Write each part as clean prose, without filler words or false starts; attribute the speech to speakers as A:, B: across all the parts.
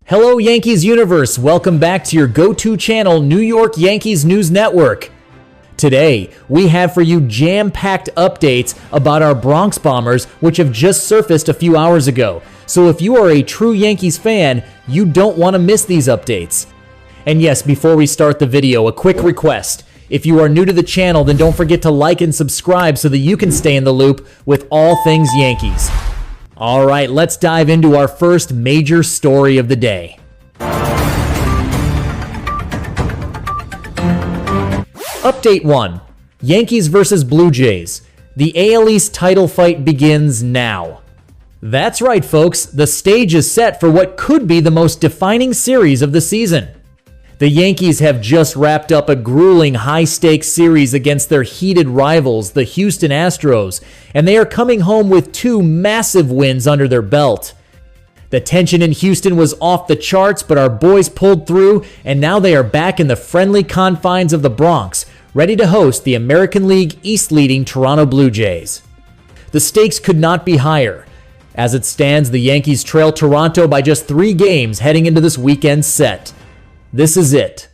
A: Hello Yankees universe, welcome back to your go-to channel, New York Yankees News Network. Today, we have for you jam-packed updates about our Bronx Bombers, which have just surfaced a few hours ago. So if you are a true Yankees fan, you don't want to miss these updates. And yes, before we start the video, a quick request. If you are new to the channel, then don't forget to like and subscribe so that you can stay in the loop with all things Yankees. All right, let's dive into our first major story of the day. Update 1. Yankees versus Blue Jays. The AL East title fight begins now. That's right, folks. The stage is set for what could be the most defining series of the season. The Yankees have just wrapped up a grueling high-stakes series against their heated rivals, the Houston Astros, and they are coming home with two massive wins under their belt. The tension in Houston was off the charts, but our boys pulled through, and now they are back in the friendly confines of the Bronx, ready to host the American League East-leading Toronto Blue Jays. The stakes could not be higher. As it stands, the Yankees trail Toronto by just 3 games heading into this weekend set. This is it.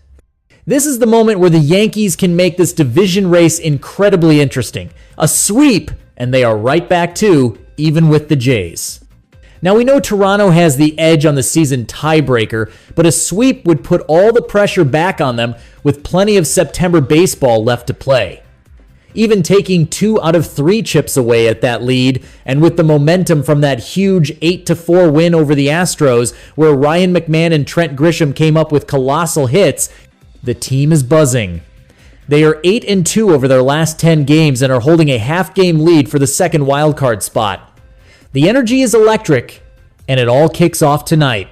A: This is the moment where the Yankees can make this division race incredibly interesting. A sweep, and they are right back to even with the Jays. Now we know Toronto has the edge on the season tiebreaker, but a sweep would put all the pressure back on them with plenty of September baseball left to play. Even taking 2 out of 3 chips away at that lead, and with the momentum from that huge 8-4 win over the Astros, where Ryan McMahon and Trent Grisham came up with colossal hits, the team is buzzing. They are 8-2 over their last 10 games and are holding a half-game lead for the second wildcard spot. The energy is electric, and it all kicks off tonight.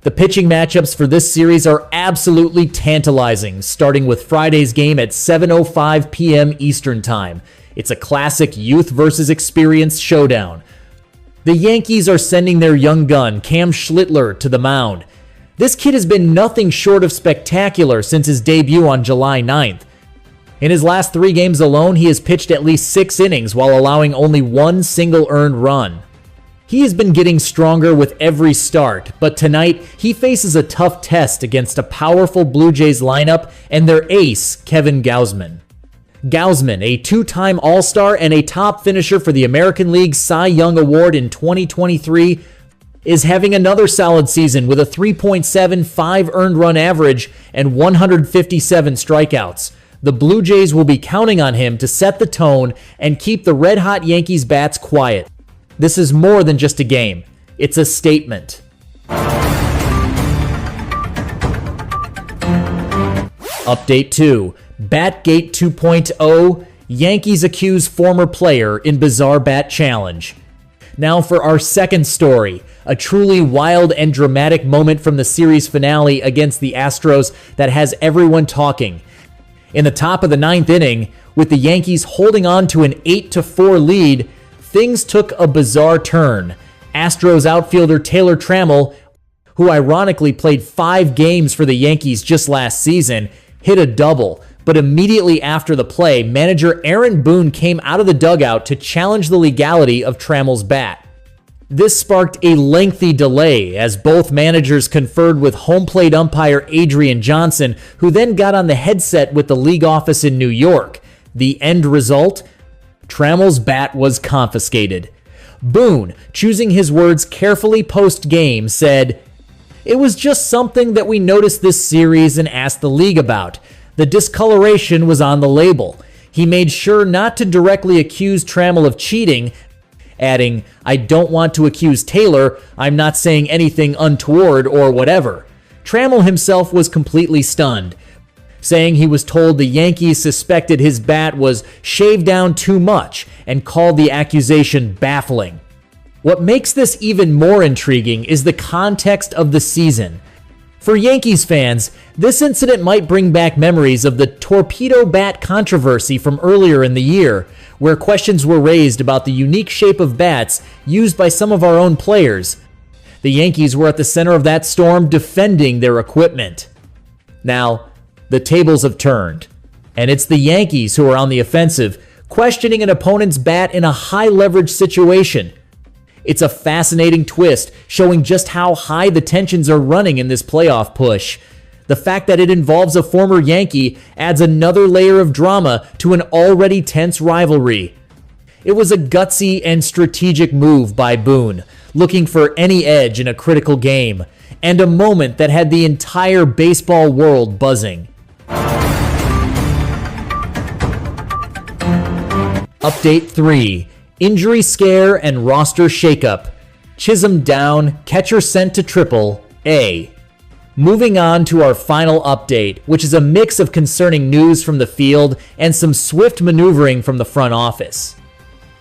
A: The pitching matchups for this series are absolutely tantalizing, starting with Friday's game at 7:05 p.m. Eastern Time. It's a classic youth versus experience showdown. The Yankees are sending their young gun, Cam Schlittler, to the mound. This kid has been nothing short of spectacular since his debut on July 9th. In his last 3 games alone, he has pitched at least 6 innings while allowing only 1 single earned run. He has been getting stronger with every start, but tonight he faces a tough test against a powerful Blue Jays lineup and their ace, Kevin Gausman. Gausman, a 2-time All-Star and a top finisher for the American League Cy Young Award in 2023, is having another solid season with a 3.75 earned run average and 157 strikeouts. The Blue Jays will be counting on him to set the tone and keep the red-hot Yankees bats quiet. This is more than just a game. It's a statement. Update 2. Batgate 2.0. Yankees accuse former player in bizarre bat challenge. Now for our second story. A truly wild and dramatic moment from the series finale against the Astros that has everyone talking. In the top of the 9th inning, with the Yankees holding on to an 8-4 lead, things took a bizarre turn. Astros outfielder Taylor Trammell, who ironically played 5 games for the Yankees just last season, hit a double. But immediately after the play, manager Aaron Boone came out of the dugout to challenge the legality of Trammell's bat. This sparked a lengthy delay as both managers conferred with home plate umpire Adrian Johnson, who then got on the headset with the league office in New York. The end result? Trammell's bat was confiscated. Boone, choosing his words carefully post-game, said, "It was just something that we noticed this series and asked the league about. The discoloration was on the label." He made sure not to directly accuse Trammell of cheating, adding, "I don't want to accuse Taylor. I'm not saying anything untoward or whatever." Trammell himself was completely stunned, saying he was told the Yankees suspected his bat was shaved down too much and called the accusation baffling. What makes this even more intriguing is the context of the season. For Yankees fans, this incident might bring back memories of the torpedo bat controversy from earlier in the year, where questions were raised about the unique shape of bats used by some of our own players. The Yankees were at the center of that storm defending their equipment. Now, the tables have turned, and it's the Yankees who are on the offensive, questioning an opponent's bat in a high-leverage situation. It's a fascinating twist, showing just how high the tensions are running in this playoff push. The fact that it involves a former Yankee adds another layer of drama to an already tense rivalry. It was a gutsy and strategic move by Boone, looking for any edge in a critical game, and a moment that had the entire baseball world buzzing. Update 3. Injury scare and roster shakeup. Chisholm down, catcher sent to Triple-A. Moving on to our final update, which is a mix of concerning news from the field and some swift maneuvering from the front office.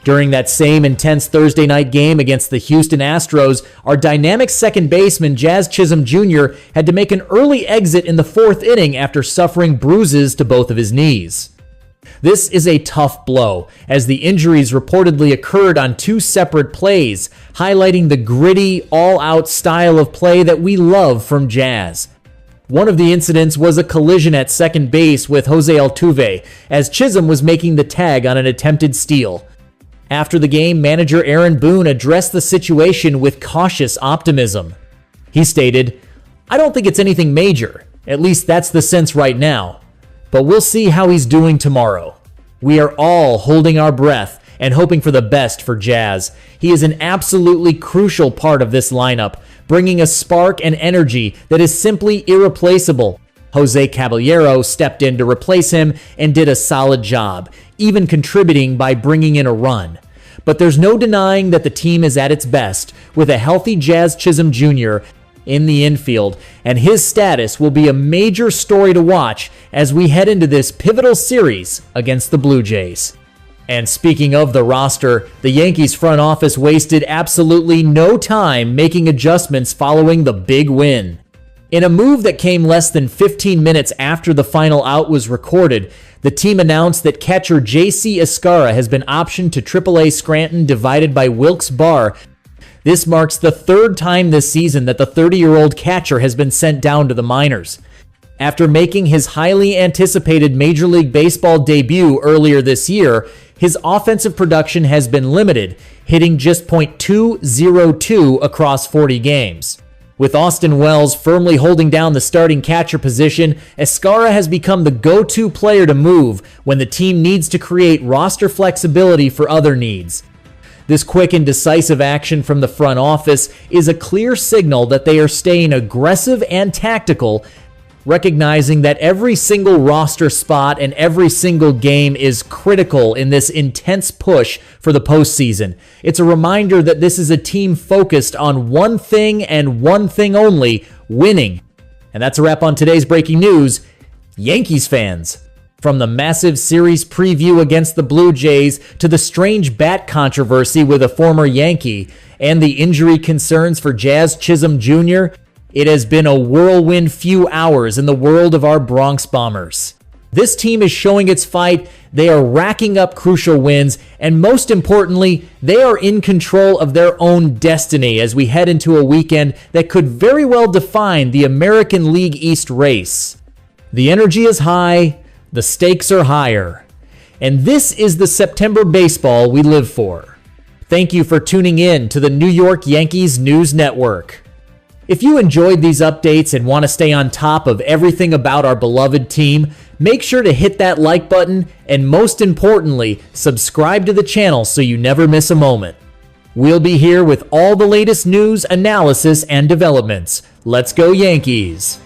A: During that same intense Thursday night game against the Houston Astros, our dynamic second baseman Jazz Chisholm Jr. had to make an early exit in the fourth inning after suffering bruises to both of his knees. This is a tough blow, as the injuries reportedly occurred on 2 separate plays, highlighting the gritty, all-out style of play that we love from Jazz. One of the incidents was a collision at second base with Jose Altuve, as Chisholm was making the tag on an attempted steal. After the game, manager Aaron Boone addressed the situation with cautious optimism. He stated, "I don't think it's anything major. At least that's the sense right now. But we'll see how he's doing tomorrow. We are all holding our breath and hoping for the best for Jazz. He is an absolutely crucial part of this lineup, bringing a spark and energy that is simply irreplaceable." Jose Caballero stepped in to replace him and did a solid job, even contributing by bringing in a run. But there's no denying that the team is at its best, with a healthy Jazz Chisholm Jr. in the infield, and his status will be a major story to watch as we head into this pivotal series against the Blue Jays. And speaking of the roster, the Yankees front office wasted absolutely no time making adjustments following the big win. In a move that came less than 15 minutes after the final out was recorded, the team announced that catcher J.C. Escarra has been optioned to AAA Scranton divided by Wilkes-Barre. This marks the 3rd time this season that the 30-year-old catcher has been sent down to the minors. After making his highly anticipated Major League Baseball debut earlier this year, his offensive production has been limited, hitting just .202 across 40 games. With Austin Wells firmly holding down the starting catcher position, Escarra has become the go-to player to move when the team needs to create roster flexibility for other needs. This quick and decisive action from the front office is a clear signal that they are staying aggressive and tactical, recognizing that every single roster spot and every single game is critical in this intense push for the postseason. It's a reminder that this is a team focused on one thing and one thing only, winning. And that's a wrap on today's breaking news. Yankees fans, from the massive series preview against the Blue Jays to the strange bat controversy with a former Yankee and the injury concerns for Jazz Chisholm Jr., it has been a whirlwind few hours in the world of our Bronx Bombers. This team is showing its fight, they are racking up crucial wins, and most importantly, they are in control of their own destiny as we head into a weekend that could very well define the American League East race. The energy is high, the stakes are higher, and this is the September baseball we live for. Thank you for tuning in to the New York Yankees News Network. If you enjoyed these updates and want to stay on top of everything about our beloved team, make sure to hit that like button and most importantly, subscribe to the channel so you never miss a moment. We'll be here with all the latest news, analysis, and developments. Let's go Yankees!